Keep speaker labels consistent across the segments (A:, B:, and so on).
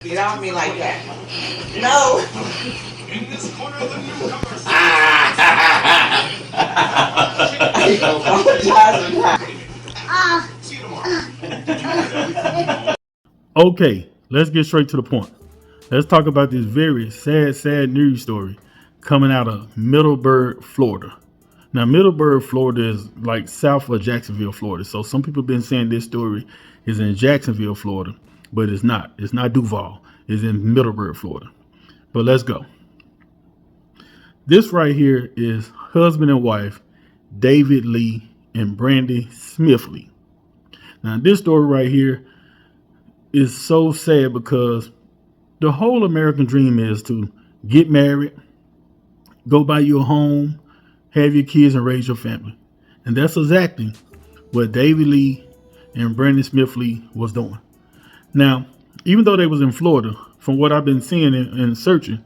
A: Get off me like that. No.
B: In this corner, the newcomers.
A: I apologize for that.
B: See you tomorrow.
C: Okay, let's get straight to the point. Let's talk about this very sad news story coming out of Middleburg, Florida. Now, Middleburg, Florida is like south of Jacksonville, Florida. So some people have been saying this story is in Jacksonville, Florida, but it's not. It's not Duval. It's in Middleburg, Florida. But let's go. This right here is husband and wife, David Lee and Brandy Smith Lee. Now, this story right here is so sad because the whole American dream is to get married, go buy you a home, have your kids, and raise your family. And that's exactly what David Lee and Brandy Smith Lee was doing. Now, even though they was in Florida, from what I've been seeing and searching,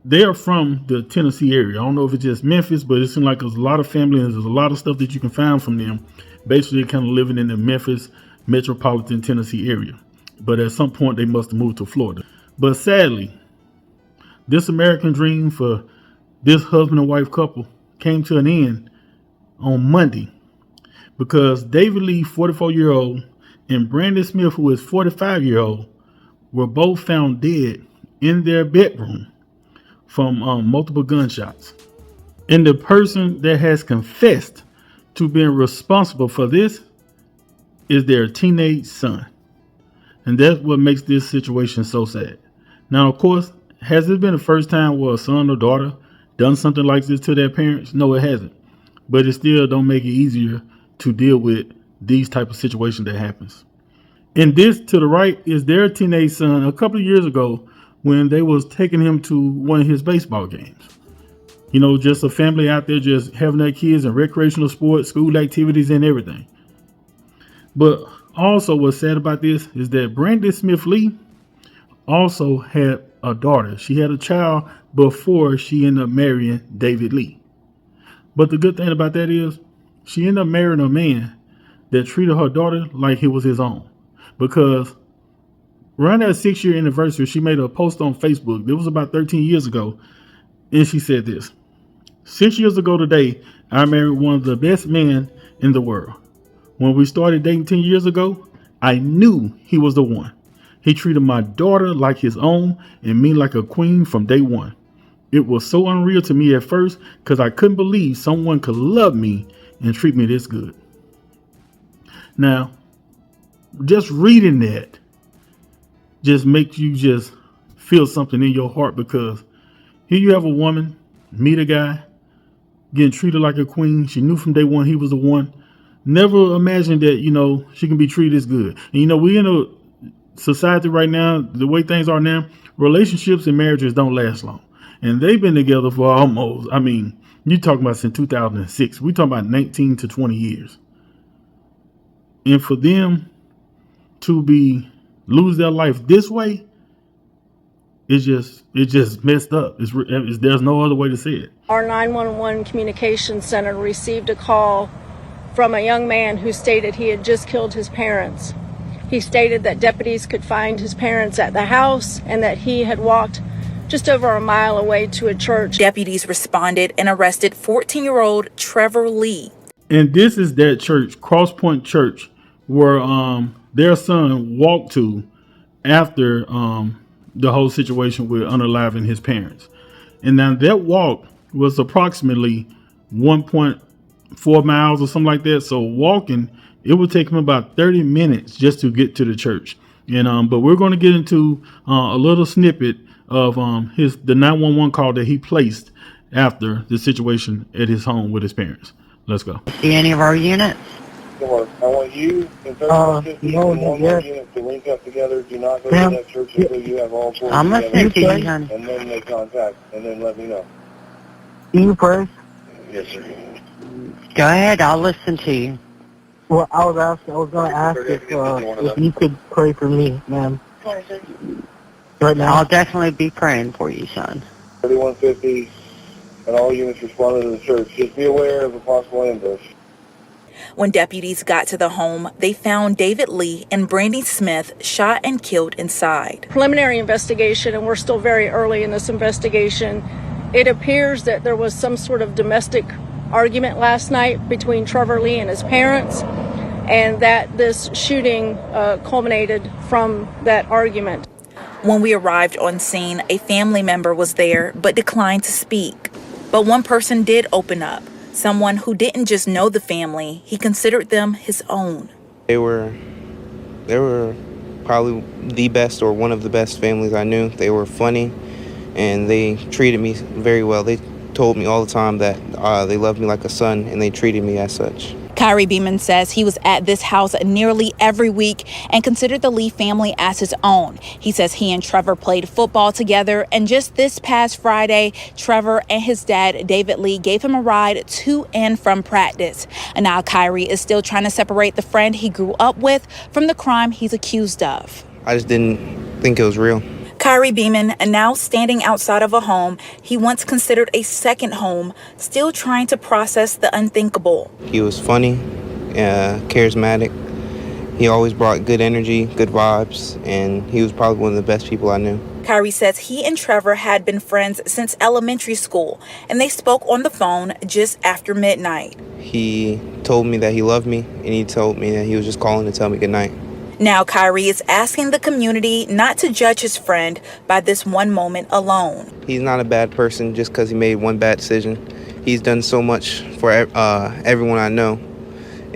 C: they are from the Tennessee area. I don't know if it's just Memphis, but it seems like there's a lot of family and there's a lot of stuff that you can find from them. Basically, kind of living in the Memphis metropolitan Tennessee area. But at some point, they must have moved to Florida. But sadly, this American dream for this husband and wife couple came to an end on Monday because David Lee, 44-year-old, and Brandon Smith, who is 45-year-old, were both found dead in their bedroom from multiple gunshots. And the person that has confessed to being responsible for this is their teenage son. And that's what makes this situation so sad. Now, of course, has this been the first time where a son or daughter done something like this to their parents? No, it hasn't. But it still don't make it easier to deal with these type of situations that happens. And this to the right is their teenage son a couple of years ago when they was taking him to one of his baseball games. You know, just a family out there just having their kids in recreational sports, school activities, and everything. But also what's sad about this is that Brandy Smith Lee also had a daughter. She had a child before she ended up marrying David Lee. But the good thing about that is she ended up marrying a man that treated her daughter like it was his own. Because around that 6-year anniversary, she made a post on Facebook. It was about 13 years ago. And she said this: 6 years ago today, I married one of the best men in the world. When we started dating 10 years ago, I knew he was the one. He treated my daughter like his own and me like a queen from day one. It was so unreal to me at first because I couldn't believe someone could love me and treat me this good. Now, just reading that just makes you just feel something in your heart, because here you have a woman, meet a guy, getting treated like a queen. She knew from day one he was the one. Never imagined that, you know, she can be treated as good. And, you know, we're in a society right now, the way things are now, relationships and marriages don't last long. And they've been together for almost, I mean, you're talking about since 2006. We're talking about 19 to 20 years. And for them to lose their life this way, it's just messed up. There's no other way to say it.
D: Our 911 communications center received a call from a young man who stated he had just killed his parents. He stated that deputies could find his parents at the house and that he had walked just over a mile away to a church.
E: Deputies responded and arrested 14-year-old Trevor Lee.
C: And this is that church, Cross Point Church, where their son walked to after the whole situation with unaliving his parents. And now that walk was approximately 1.4 miles or something like that. So walking, it would take him about 30 minutes just to get to the church. And but we're going to get into a little snippet of the 911 call that he placed after the situation at his home with his parents. Let's go.
F: See any of our units?
G: Sure. I want you and 3150 and one more unit to link up together. Do not go to that church until you have all four
F: I'm listening to you, honey.
G: and then make contact, and then let me know.
F: You first?
G: Yes, sir.
F: Go ahead, I'll listen to you.
H: Well, I was going to ask if you could pray for me, ma'am. Right now.
F: I'll definitely be praying for you, son.
G: 3150 and all units responding to the church. Just be aware of a possible ambush.
E: When deputies got to the home, they found David Lee and Brandy Smith shot and killed inside.
D: Preliminary investigation, and we're still very early in this investigation, it appears that there was some sort of domestic argument last night between Trevor Lee and his parents, and that this shooting culminated from that argument.
E: When we arrived on scene, a family member was there but declined to speak. But one person did open up, someone who didn't just know the family, he considered them his own.
I: They were probably the best or one of the best families I knew. They were funny and they treated me very well. They told me all the time that they loved me like a son and they treated me as such.
E: Kyrie Beeman says he was at this house nearly every week and considered the Lee family as his own. He says he and Trevor played football together, and just this past Friday, Trevor and his dad, David Lee, gave him a ride to and from practice. And now Kyrie is still trying to separate the friend he grew up with from the crime he's accused of.
I: I just didn't think it was real.
E: Kyrie Beeman, now standing outside of a home he once considered a second home, still trying to process the unthinkable.
I: He was funny, charismatic. He always brought good energy, good vibes, and he was probably one of the best people I knew.
E: Kyrie says he and Trevor had been friends since elementary school, and they spoke on the phone just after midnight.
I: He told me that he loved me, and he told me that he was just calling to tell me goodnight.
E: Now Kyrie is asking the community not to judge his friend by this one moment alone.
I: He's not a bad person just because he made one bad decision. He's done so much for everyone I know,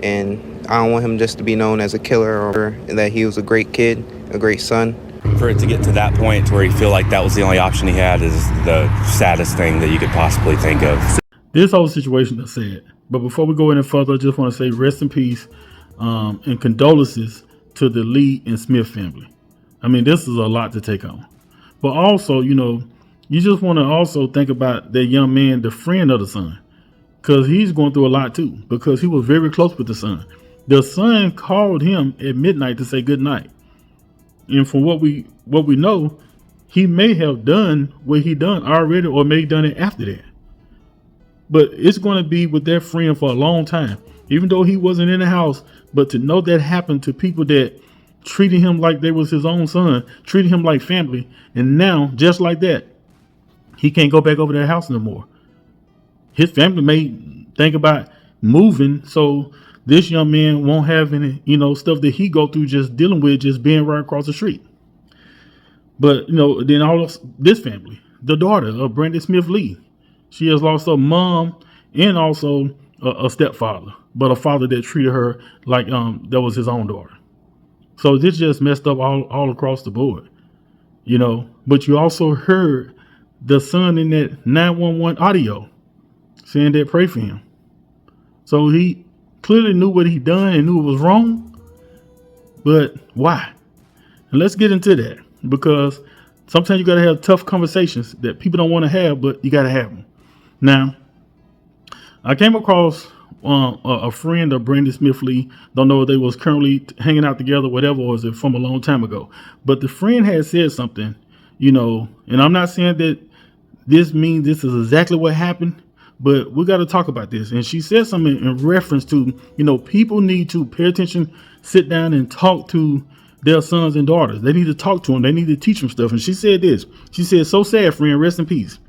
I: and I don't want him just to be known as a killer or that he was a great kid, a great son.
J: For it to get to that point to where you feel like that was the only option he had is the saddest thing that you could possibly think of.
C: This whole situation is sad. But before we go any further, I just want to say rest in peace and condolences to the Lee and Smith family. I mean, this is a lot to take on. But also, you just want to also think about that young man, the friend of the son, because he's going through a lot too, because he was very close with the son. The son called him at midnight to say good night. And from what we know, he may have done what he done already or may have done it after that. But it's going to be with that friend for a long time. Even though he wasn't in the house, but to know that happened to people that treated him like they was his own son, treated him like family, and now, just like that, he can't go back over to that house no more. His family may think about moving, so this young man won't have any, stuff that he go through just dealing with, just being right across the street. But, then all of this family, the daughter of Brandy Smith Lee, she has lost her mom and also a stepfather, but a father that treated her like that was his own daughter. So this just messed up all across the board, But you also heard the son in that 911 audio saying that pray for him. So he clearly knew what he done and knew it was wrong. But why? And let's get into that, because sometimes you got to have tough conversations that people don't want to have, but you got to have them. Now, I came across a friend of Brandy Smith Lee. Don't know if they was currently hanging out together, whatever, or is it from a long time ago. But the friend had said something, and I'm not saying that this means this is exactly what happened, but we got to talk about this. And she said something in reference to, people need to pay attention, sit down and talk to their sons and daughters. They need to talk to them. They need to teach them stuff. And she said this. She said, so sad, friend, rest in peace.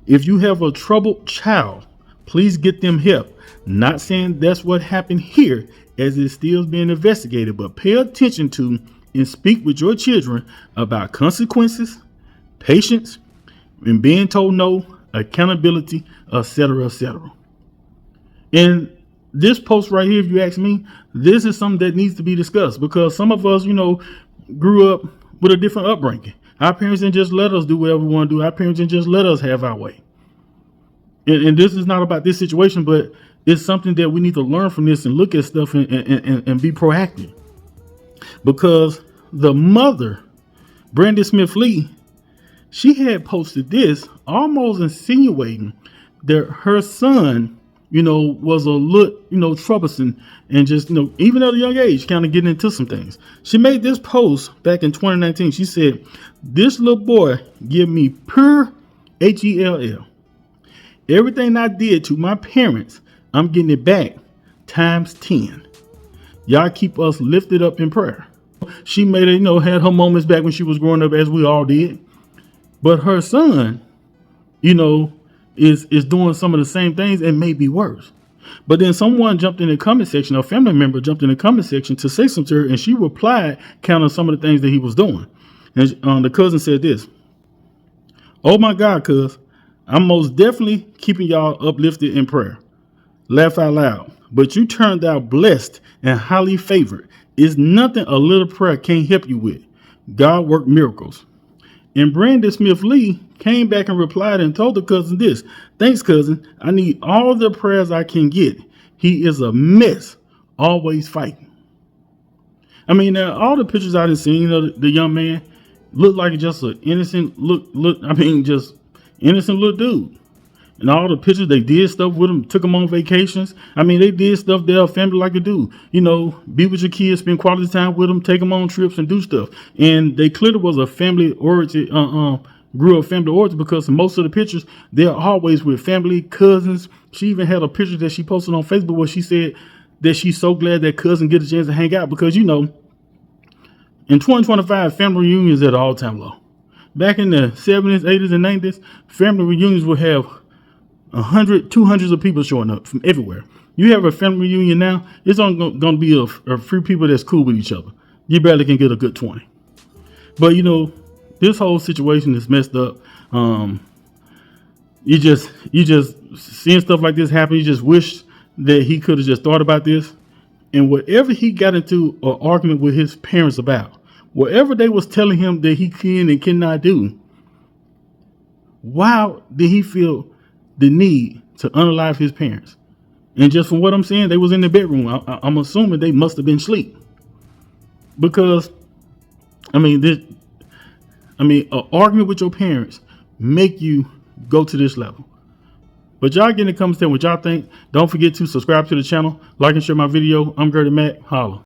C: If you have a troubled child, please get them help. Not saying that's what happened here, as it's still being investigated, but pay attention to and speak with your children about consequences, patience, and being told no, accountability, etc., etc. And this post right here, if you ask me, this is something that needs to be discussed, because some of us, grew up with a different upbringing. Our parents didn't just let us do whatever we want to do. Our parents didn't just let us have our way. And this is not about this situation, but it's something that we need to learn from this and look at stuff and be proactive. Because the mother, Brandy Smith Lee, she had posted this almost insinuating that her son, was a little, troublesome and just, even at a young age, kind of getting into some things. She made this post back in 2019. She said, this little boy give me pure HELL. Everything I did to my parents, I'm getting it back times 10. Y'all keep us lifted up in prayer. She made it, had her moments back when she was growing up, as we all did. But her son, is doing some of the same things and maybe worse. But then someone jumped in the comment section, a family member jumped in the comment section to say something to her, and she replied, counting some of the things that he was doing. And the cousin said this: "Oh my God, cuz, I'm most definitely keeping y'all uplifted in prayer. Laugh out loud. But you turned out blessed and highly favored. It's nothing a little prayer can't help you with. God worked miracles." And Brandon Smith Lee came back and replied and told the cousin this: "Thanks, cousin. I need all the prayers I can get. He is a mess, always fighting." I mean, all the pictures I done seen of the young man looked like just an innocent just innocent little dude. And all the pictures, they did stuff with him, took him on vacations. I mean, they did stuff their family like to do. Be with your kids, spend quality time with them, take them on trips and do stuff. And they clearly was a family origin, grew up family origin, because most of the pictures, they're always with family, cousins. She even had a picture that she posted on Facebook where she said that she's so glad that cousin get a chance to hang out because, in 2025, family reunions at an all-time low. Back in the 70s, 80s, and 90s, family reunions would have 100, 200 of people showing up from everywhere. You have a family reunion now, it's only going to be a few people that's cool with each other. You barely can get a good 20. But, this whole situation is messed up. You just seeing stuff like this happen, you just wish that he could have just thought about this. And whatever he got into an argument with his parents about, whatever they was telling him that he can and cannot do, why did he feel the need to unalive his parents? And just from what I'm saying, they was in the bedroom. I'm assuming they must have been asleep, because an argument with your parents make you go to this level. But y'all get in the comments what y'all think. Don't forget to subscribe to the channel, like and share my video. I'm Gertie Mac. Holla.